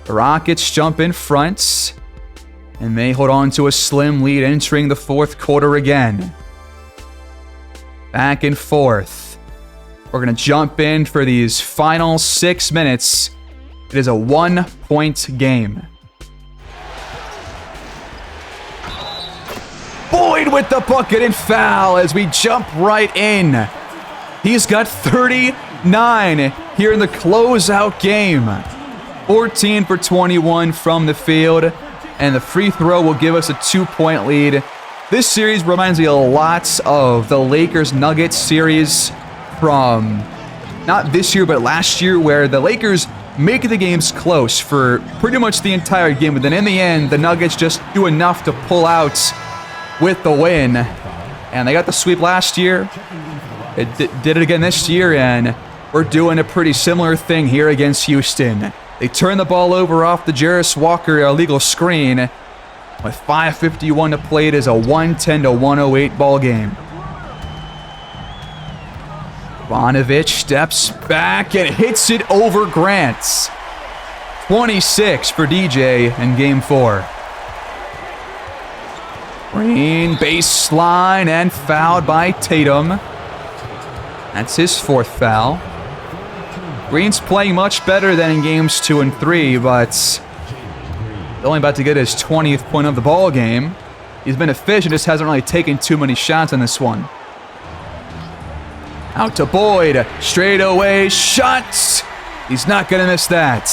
The Rockets jump in front and may hold on to a slim lead entering the fourth quarter again. Back and forth. We're going to jump in for these final 6 minutes. It is a 1-point game. Boyd with the bucket and foul as we jump right in. He's got 39 here in the closeout game. 14 for 21 from the field. And the free throw will give us a 2-point lead. This series reminds me a lot of the Lakers-Nuggets series from not this year, but last year, where the Lakers make the games close for pretty much the entire game. But then in the end, the Nuggets just do enough to pull out with the win. And they got the sweep last year. It did it again this year, and we're doing a pretty similar thing here against Houston. They turn the ball over off the Jarris Walker illegal screen. With 5:51 to play, it is a 110-108 ball game. Ivanovic steps back and hits it over Grant. 26 for DJ in Game 4. Green baseline and fouled by Tatum. That's his 4th foul. Green's playing much better than in games 2 and 3, but he's only about to get his 20th point of the ball game. He's been efficient, just hasn't really taken too many shots in this one. Out to Boyd, straight away shots. He's not going to miss that.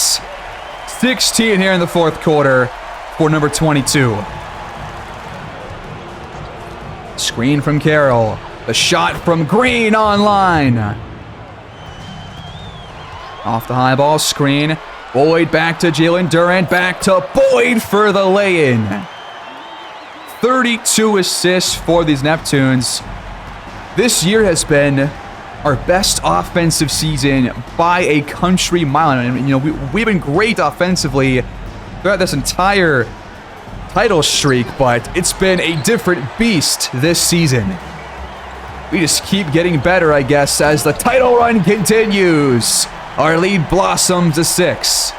16 here in the fourth quarter for number 22. Screen from Carroll. The shot from Green online. Off the high ball screen. Boyd back to Jalen Durant. Back to Boyd for the lay-in. 32 assists for these Neptunes. This year has been our best offensive season by a country mile. And, we've been great offensively throughout this entire title streak, but it's been a different beast this season. We just keep getting better, I guess, as the title run continues. Our lead blossoms to 6.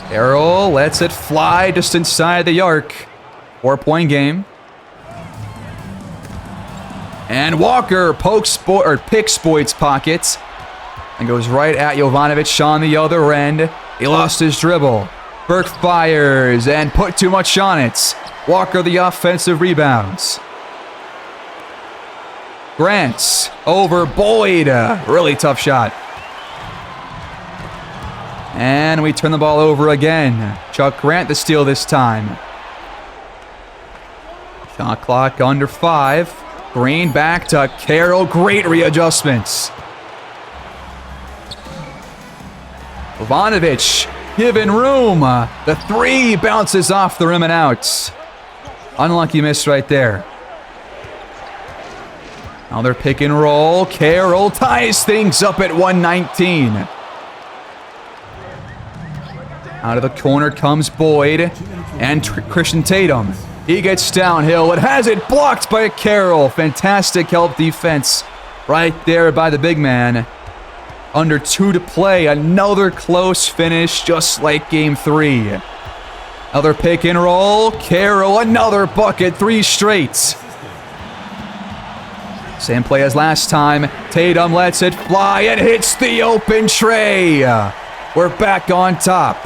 Carroll lets it fly just inside the arc. 4-point game. And Walker picks Boyd's pocket and goes right at Jovanovic on the other end. He lost his dribble. Burke fires and put too much on it. Walker the offensive rebounds. Grant over Boyd. Really tough shot. And we turn the ball over again. Chuck Grant the steal this time. Shot clock under 5. Green back to Carroll. Great readjustments. Jovanovic given room. The 3 bounces off the rim and out. Unlucky miss right there. Another pick and roll. Carroll ties things up at 119. Out of the corner comes Boyd and Christian Tatum. He gets downhill. It has it blocked by Carroll. Fantastic help defense right there by the big man. Under 2 to play. Another close finish just like Game 3. Another pick and roll. Carroll, another bucket. 3 straight. Same play as last time. Tatum lets it fly and hits the open tray. We're back on top.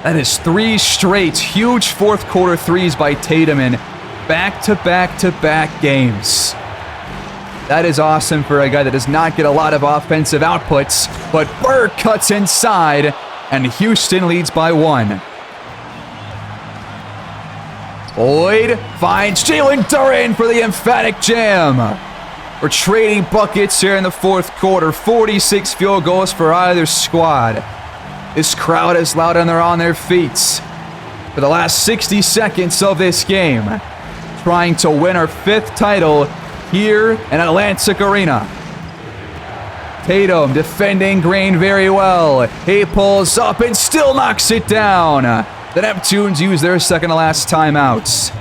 That is 3 straight huge fourth quarter threes by Tatum in back-to-back-to-back games. That is awesome for a guy that does not get a lot of offensive outputs, but Burke cuts inside, and Houston leads by 1. Boyd finds Jalen Durant for the emphatic jam. We're trading buckets here in the fourth quarter. 46 field goals for either squad. This crowd is loud and they're on their feet for the last 60 seconds of this game, trying to win our 5th title here in Atlantic Arena. Tatum defending Green very well. He pulls up and still knocks it down. The Neptunes use their second to last timeouts.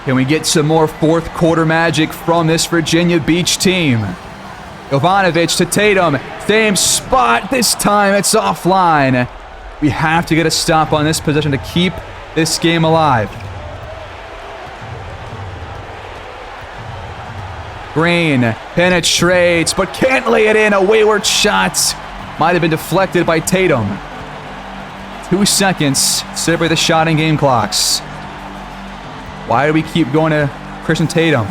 Can we get some more fourth quarter magic from this Virginia Beach team? Jovanovic to Tatum. Same spot. This time it's offline. We have to get a stop on this possession to keep this game alive. Green penetrates, but can't lay it in. A wayward shot. Might have been deflected by Tatum. 2 seconds. Separate the shot and game clocks. Why do we keep going to Christian Tatum?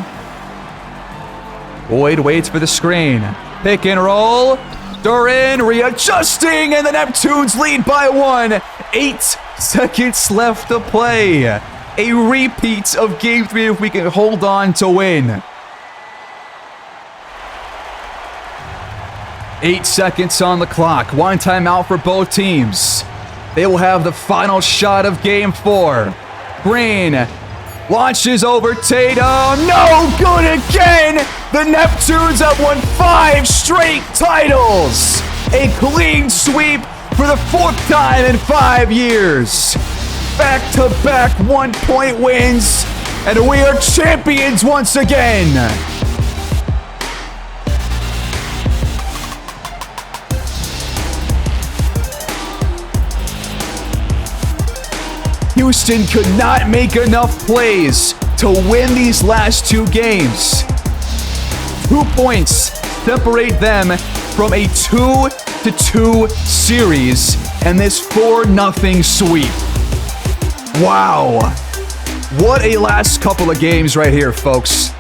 Boyd waits for the screen. Pick and roll. Duran readjusting, and the Neptunes lead by 1. 8 seconds left to play. A repeat of Game 3 if we can hold on to win. 8 seconds on the clock. 1 timeout for both teams. They will have the final shot of Game 4. Green launches over Tatum. No good again! The Neptunes have won 5 straight titles! A clean sweep for the 4th time in 5 years. Back-to-back 1-point wins, and we are champions once again! Houston could not make enough plays to win these last 2 games. 2 points separate them from a 2-2 series and this 4-0 sweep. Wow. What a last couple of games right here, folks.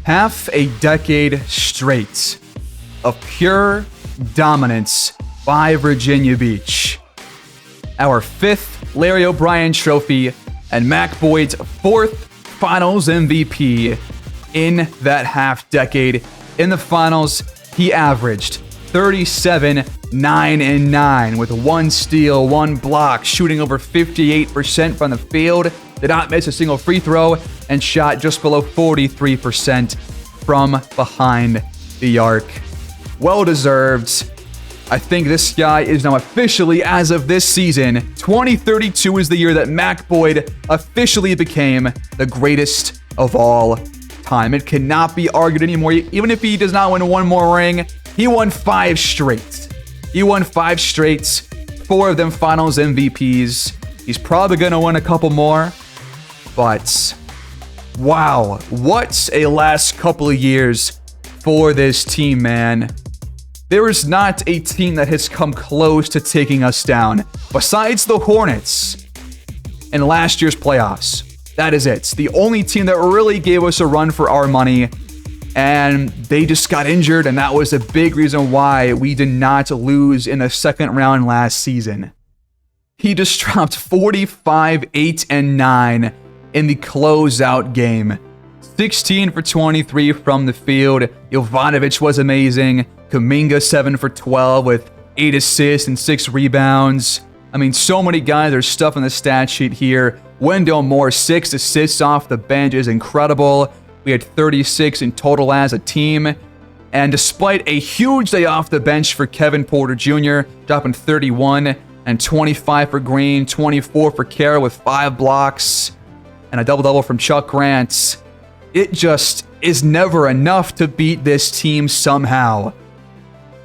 Half a decade straight of pure dominance by Virginia Beach. Our 5th Larry O'Brien trophy and Mac Boyd's 4th Finals MVP in that half decade. In the finals, he averaged 37, 9, and 9 with 1 steal, 1 block, shooting over 58% from the field, did not miss a single free throw, and shot just below 43% from behind the arc. Well deserved. I think this guy is now officially, as of this season, 2032 is the year that Mac Boyd officially became the greatest of all time. It cannot be argued anymore. Even if he does not win 1 more ring, he won 5 straight. He won 5 straight, 4 of them Finals MVPs. He's probably going to win a couple more, but wow, what a last couple of years for this team, man. There is not a team that has come close to taking us down, besides the Hornets in last year's playoffs. That is it. The only team that really gave us a run for our money, and they just got injured, and that was a big reason why we did not lose in the second round last season. he just dropped 45, 8, and 9 in the closeout game. 16 for 23 from the field. Jovanovic was amazing. Kuminga 7 for 12 with 8 assists and 6 rebounds. I mean, so many guys are stuff on the stat sheet here. Wendell Moore, 6 assists off the bench is incredible. We had 36 in total as a team. And despite a huge day off the bench for Kevin Porter Jr., dropping 31 and 25 for Green, 24 for Carroll with 5 blocks, and a double-double from Chuck Grant, it just is never enough to beat this team somehow.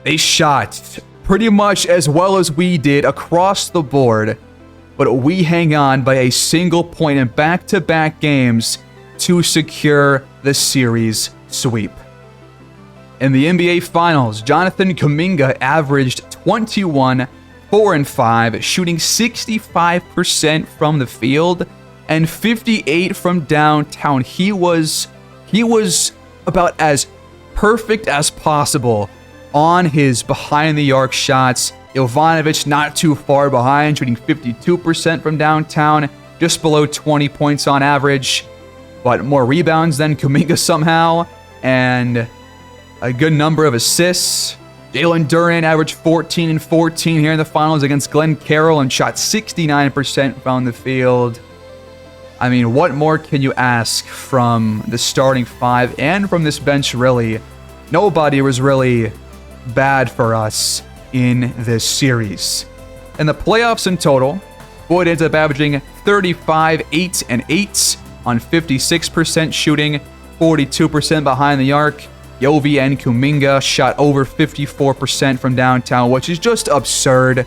They shot pretty much as well as we did across the board, but we hang on by a single point in back-to-back games to secure the series sweep. In the NBA Finals, Jonathan Kuminga averaged 21, 4, and 5, shooting 65% from the field and 58 from downtown. He was about as perfect as possible on his behind-the-arc shots. Jovanovic not too far behind, shooting 52% from downtown, just below 20 points on average, but more rebounds than Kuminga somehow, and a good number of assists. Jalen Duren averaged 14 and 14 here in the finals against Glenn Carroll and shot 69% from the field. I mean, what more can you ask from the starting five and from this bench, really? Nobody was really bad for us in this series. In the playoffs in total, Boyd ends up averaging 35, 8, and 8 on 56% shooting, 42% behind the arc. Yovi and Kuminga shot over 54% from downtown, which is just absurd.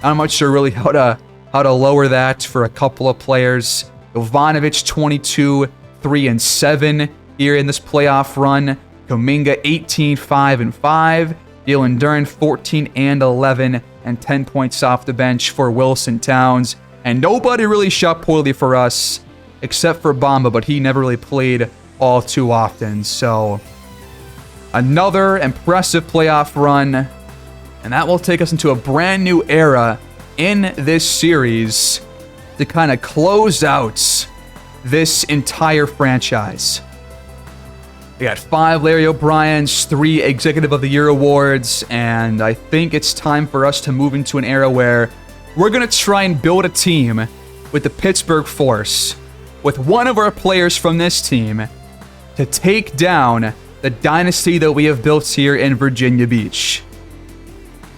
I'm not sure really how to lower that for a couple of players. Jovanovic 22, 3, and 7 here in this playoff run. Kuminga 18, 5, and 5. Jalen Duren 14 and 11 and 10 points off the bench for Wilson Towns. And nobody really shot poorly for us except for Bamba, but he never really played all too often. So another impressive playoff run, and that will take us into a brand new era in this series to kind of close out this entire franchise. We got 5 Larry O'Briens, 3 Executive of the Year awards, and I think it's time for us to move into an era where we're going to try and build a team with the Pittsburgh Force, with one of our players from this team to take down the dynasty that we have built here in Virginia Beach.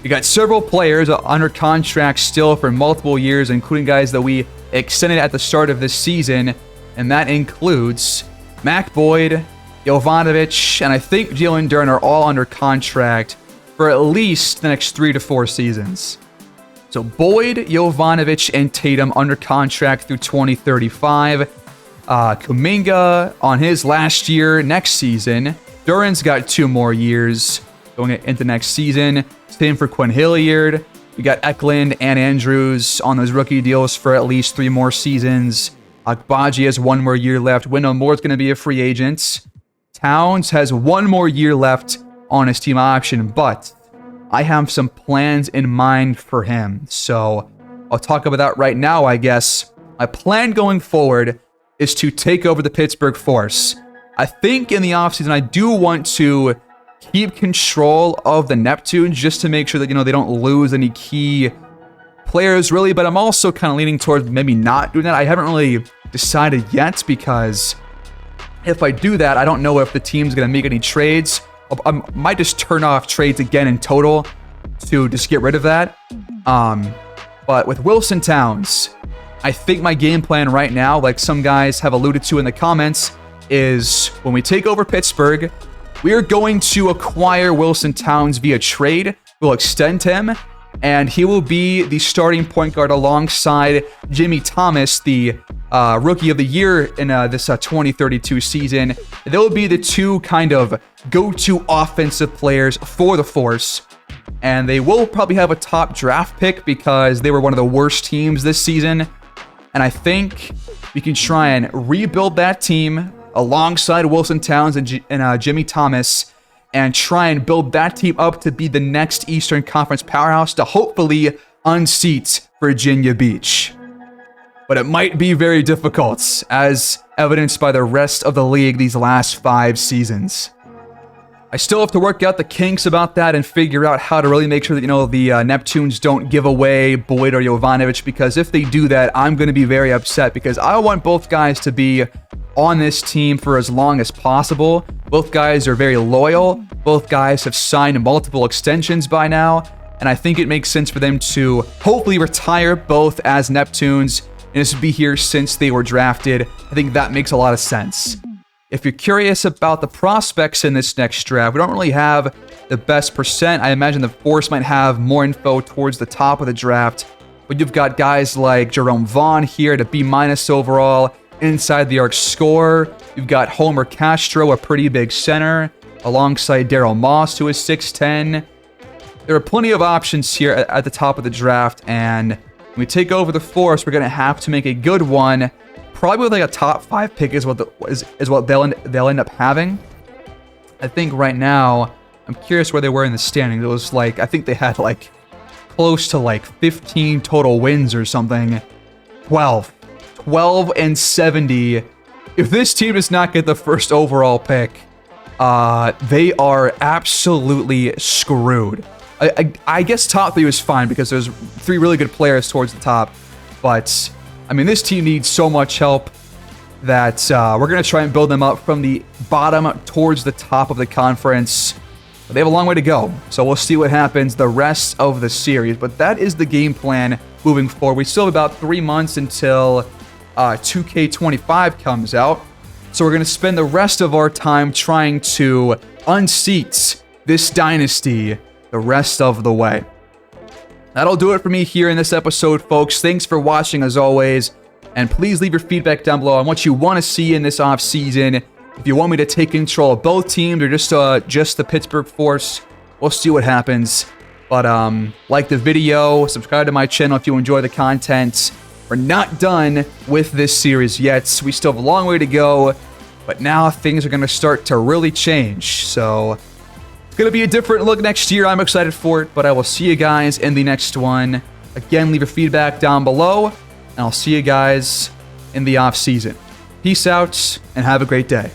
We got several players under contract still for multiple years, including guys that we extended at the start of this season, and that includes Mac Boyd, Jovanovic, and I think Jalen Duren are all under contract for at least the next 3 to 4 seasons. So Boyd, Jovanovic, and Tatum under contract through 2035. Kuminga on his last year next season. Duren's got 2 more years going into next season. Same for Quinn Hilliard. We got Eklund and Andrews on those rookie deals for at least 3 more seasons. Agbaji has 1 more year left. Wendell Moore's going to be a free agent. Towns has 1 more year left on his team option, but I have some plans in mind for him. So I'll talk about that right now, I guess. My plan going forward is to take over the Pittsburgh Force. I think in the offseason, I do want to keep control of the Neptunes just to make sure that, they don't lose any key players, really. But I'm also kind of leaning towards maybe not doing that. I haven't really decided yet, because if I do that, I don't know if the team's going to make any trades. I might just turn off trades again in total to just get rid of that. But with Wilson Towns, I think my game plan right now, like some guys have alluded to in the comments, is when we take over Pittsburgh, we are going to acquire Wilson Towns via trade. We'll extend him, and he will be the starting point guard alongside Jimmy Thomas, the Rookie of the Year in this 2032 season. They will be the 2 kind of go-to offensive players for the Force, and they will probably have a top draft pick because they were one of the worst teams this season. And I think we can try and rebuild that team alongside Wilson Towns and Jimmy Thomas, and try and build that team up to be the next Eastern Conference powerhouse to hopefully unseat Virginia Beach. But it might be very difficult, as evidenced by the rest of the league these last 5 seasons. I still have to work out the kinks about that and figure out how to really make sure that, the Neptunes don't give away Boyd or Jovanovic, because if they do that, I'm going to be very upset, because I want both guys to be on this team for as long as possible. Both guys are very loyal. Both guys have signed multiple extensions by now, and I think it makes sense for them to hopefully retire both as Neptunes and just be here since they were drafted. I think that makes a lot of sense. If you're curious about the prospects in this next draft, we don't really have the best percent. I imagine the Force might have more info towards the top of the draft, but you've got guys like Jerome Vaughn here at a B- overall, inside the arc scorer. You've got Homer Castro, a pretty big center, alongside Daryl Moss, who is 6'10". There are plenty of options here at the top of the draft, and when we take over the Force, we're going to have to make a good one. Probably with like a top 5 pick is what they'll end up having. I think right now, I'm curious where they were in the standings. It was like, I think they had like close to like 15 total wins or something. 12 and 70. If this team does not get the first overall pick, they are absolutely screwed. I guess top 3 was fine because there's 3 really good players towards the top, but I mean, this team needs so much help that we're going to try and build them up from the bottom towards the top of the conference. But they have a long way to go, so we'll see what happens the rest of the series. But that is the game plan moving forward. We still have about 3 months until 2K25 comes out, so we're going to spend the rest of our time trying to unseat this dynasty the rest of the way. That'll do it for me here in this episode, folks. Thanks for watching as always, and please leave your feedback down below on what you want to see in this offseason. If you want me to take control of both teams or just the Pittsburgh Force, we'll see what happens. But like the video, subscribe to my channel if you enjoy the content. We're not done with this series yet. We still have a long way to go, but now things are going to start to really change. So it's going to be a different look next year. I'm excited for it, but I will see you guys in the next one. Again, leave your feedback down below, and I'll see you guys in the off season. Peace out, and have a great day.